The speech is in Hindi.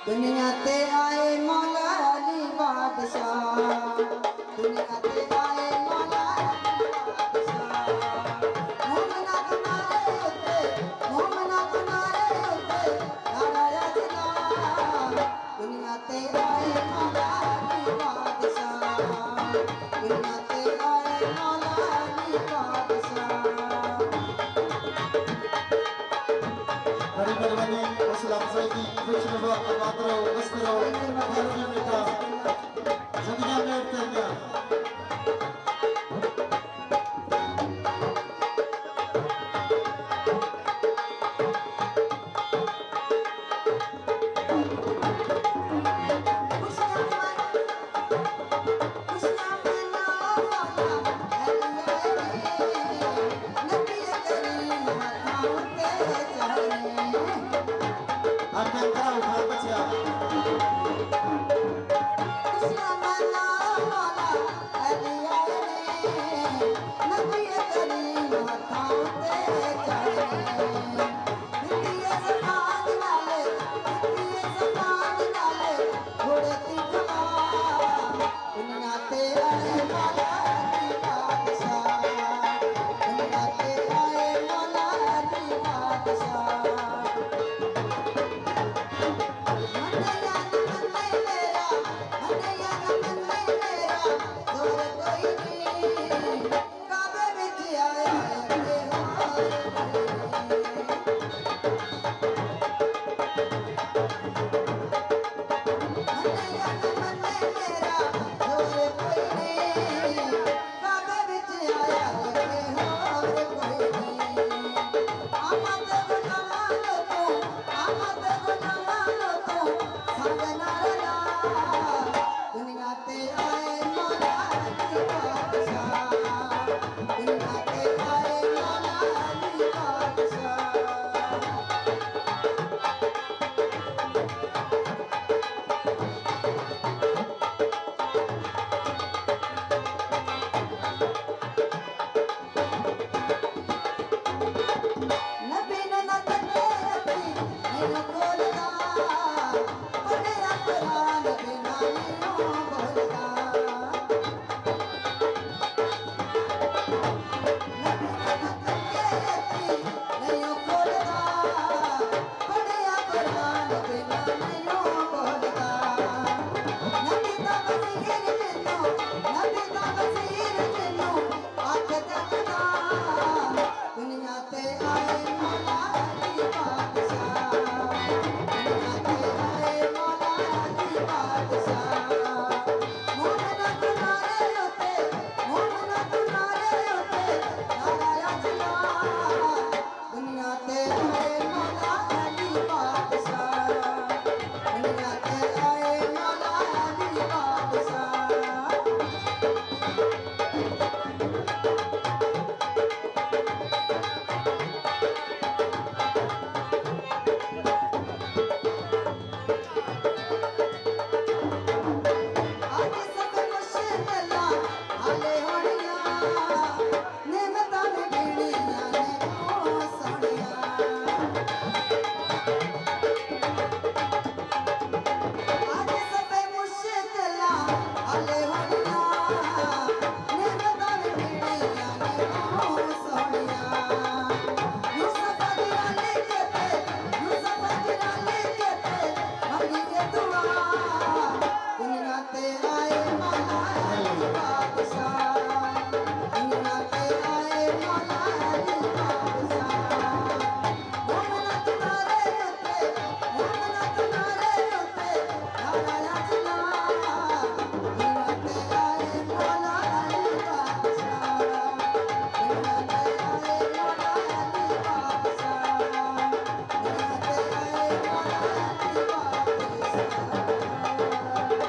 दुनिया ते आए मौला अली बादशाह, दुनिया ते आए मौला अली बादशाह। मोमना तुम्हारे उत्ते, मोमना तुम्हारे उत्ते नारा अजला। दुनिया ते आए मौला अली बादशाह, दुनिया ते आए मौला अली बादशाह। Hari berbani, Islam Saudi, Krishna Abadro, Westro, Harunita, Jadinya Mertenya. Akan tahu apa siapa?